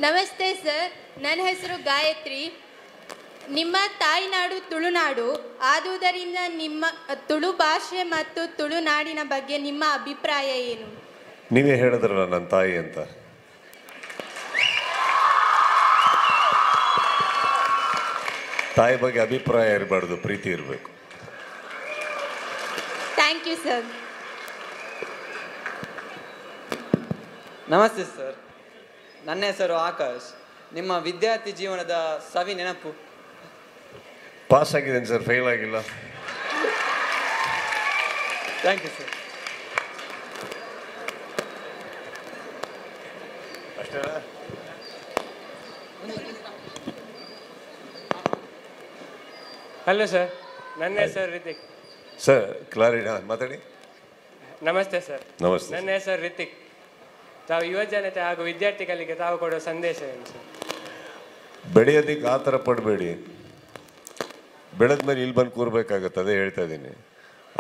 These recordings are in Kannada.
ನಮಸ್ತೆ ಸರ್, ನನ್ನ ಹೆಸರು ಗಾಯತ್ರಿ. ನಿಮ್ಮ ತಾಯ್ನಾಡು ತುಳುನಾಡು ಆದುದರಿಂದ ನಿಮ್ಮ ತುಳು ಭಾಷೆ ಮತ್ತು ತುಳುನಾಡಿನ ಬಗ್ಗೆ ನಿಮ್ಮ ಅಭಿಪ್ರಾಯ ಏನು? ನೀವೇ ಹೇಳಿದ್ರಲ್ಲ ನನ್ನ ತಾಯಿ ಅಂತ. ತಾಯಿ ಬಗ್ಗೆ ಅಭಿಪ್ರಾಯ ಇರಬಾರ್ದು, ಪ್ರೀತಿ ಇರಬೇಕು. Thank you sir. ನಮಸ್ತೆ ಸರ್, ನನ್ನ ಹೆಸರು ಆಕಾಶ್. ನಿಮ್ಮ ವಿದ್ಯಾರ್ಥಿ ಜೀವನದ ಸವಿ ನೆನಪು? ಪಾಸ್ ಆಗಿದ್ದೇನೆ ಸರ್, ಫೇಲ್ ಆಗಿಲ್ಲ. Thank you sir. ಅಷ್ಟೇ. ಹಲೋ ಸರ್, ನನ್ನ ಹೆಸರು ರಿತಿಕ್. ಸರ್ ಕ್ಲಾರಿಟಿ ಮಾತಾಡಿ. ನಮಸ್ತೆ ಸರ್. ನಮಸ್ತೆ. ನನ್ನ ಹೆಸರು ರಿತಿಕ್. ತಾವು ಯುವ ಜನತೆ ಹಾಗೂ ವಿದ್ಯಾರ್ಥಿಗಳಿಗೆ ತಾವು ಕೊಡೋ ಸಂದೇಶ ಏನು ಸರ್? ಬೆಳೆಯೋದಕ್ಕೆ ಆ ಥರ ಪಡಬೇಡಿ. ಬೆಳೆದ ಮೇಲೆ ಇಲ್ಲಿ ಬಂದು ಕೂರ್ಬೇಕಾಗತ್ತೆ, ಅದೇ ಹೇಳ್ತಾ ಇದ್ದೀನಿ.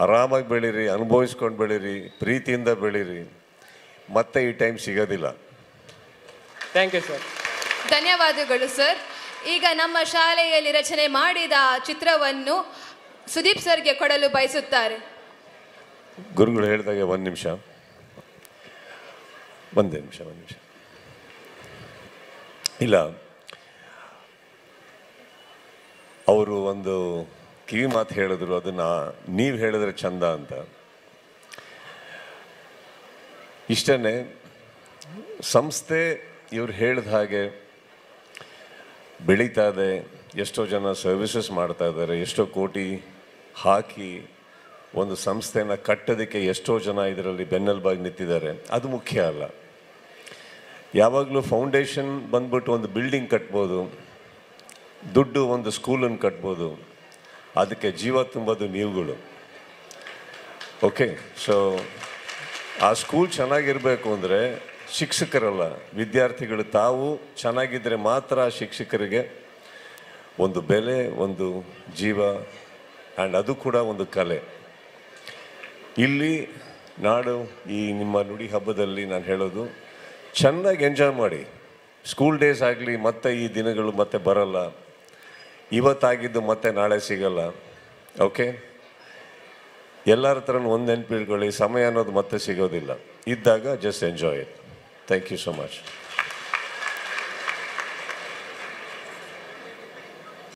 ಆರಾಮಾಗಿ ಬೆಳೀರಿ, ಅನುಭವಿಸ್ಕೊಂಡು ಬೆಳೀರಿ, ಪ್ರೀತಿಯಿಂದ ಬೆಳೀರಿ. ಮತ್ತೆ ಈ ಟೈಮ್ ಸಿಗೋದಿಲ್ಲ. Thank you sir. ಧನ್ಯವಾದಗಳು ಸರ್. ಈಗ ನಮ್ಮ ಶಾಲೆಯಲ್ಲಿ ರಚನೆ ಮಾಡಿದ ಚಿತ್ರವನ್ನು ಸುದೀಪ್ ಸರ್ಗೆ ಕೊಡಲು ಬಯಸುತ್ತಾರೆ. ಗುರುಗಳು ಹೇಳಿದಾಗೆ ಒಂದು ನಿಮಿಷ. ಇಲ್ಲ, ಅವರು ಒಂದು ಕಿವಿ ಮಾತು ಹೇಳಿದ್ರು, ಅದನ್ನು ನೀವು ಹೇಳಿದ್ರೆ ಚಂದ ಅಂತ. ಇಷ್ಟೇ, ಸಂಸ್ಥೆ ಇವ್ರು ಹೇಳಿದ ಹಾಗೆ ಬೆಳೀತಾ ಇದೆ. ಎಷ್ಟೋ ಜನ ಸರ್ವಿಸಸ್ ಮಾಡ್ತಾ ಇದ್ದಾರೆ. ಎಷ್ಟೋ ಕೋಟಿ ಹಾಕಿ ಒಂದು ಸಂಸ್ಥೆನ ಕಟ್ಟೋದಕ್ಕೆ ಎಷ್ಟೋ ಜನ ಇದರಲ್ಲಿ ಬೆನ್ನೆಲುಬಾಗಿ ನಿಂತಿದ್ದಾರೆ. ಅದು ಮುಖ್ಯ ಅಲ್ಲ. ಯಾವಾಗಲೂ ಫೌಂಡೇಶನ್ ಬಂದ್ಬಿಟ್ಟು ಒಂದು ಬಿಲ್ಡಿಂಗ್ ಕಟ್ಬೋದು, ದುಡ್ಡು ಒಂದು ಸ್ಕೂಲನ್ನು ಕಟ್ಬೋದು. ಅದಕ್ಕೆ ಜೀವ ತುಂಬೋದು ನೀವುಗಳು. ಓಕೆ, ಸೊ ಆ ಸ್ಕೂಲ್ ಚೆನ್ನಾಗಿರಬೇಕು ಅಂದರೆ ಶಿಕ್ಷಕರಲ್ಲ, ವಿದ್ಯಾರ್ಥಿಗಳು ತಾವು ಚೆನ್ನಾಗಿದ್ದರೆ ಮಾತ್ರ ಆ ಶಿಕ್ಷಕರಿಗೆ ಒಂದು ಬೆಲೆ, ಒಂದು ಜೀವ, ಆ್ಯಂಡ್ ಅದು ಕೂಡ ಒಂದು ಕಲೆ. ಇಲ್ಲಿ ನಾಡು ಈ ನಿಮ್ಮ ನುಡಿ ಹಬ್ಬದಲ್ಲಿ ನಾನು ಹೇಳೋದು, ಚೆನ್ನಾಗಿ ಎಂಜಾಯ್ ಮಾಡಿ. ಸ್ಕೂಲ್ ಡೇಸ್ ಆಗಲಿ, ಮತ್ತೆ ಈ ದಿನಗಳು ಮತ್ತೆ ಬರಲ್ಲ. ಇವತ್ತಾಗಿದ್ದು ಮತ್ತೆ ನಾಳೆ ಸಿಗಲ್ಲ. ಓಕೆ, ಎಲ್ಲರ ಥರನೂ ಒಂದು ನೆನಪಿಟ್ಕೊಳ್ಳಿ, ಸಮಯ ಅನ್ನೋದು ಮತ್ತೆ ಸಿಗೋದಿಲ್ಲ. ಇದ್ದಾಗ just enjoy it. Thank you so much.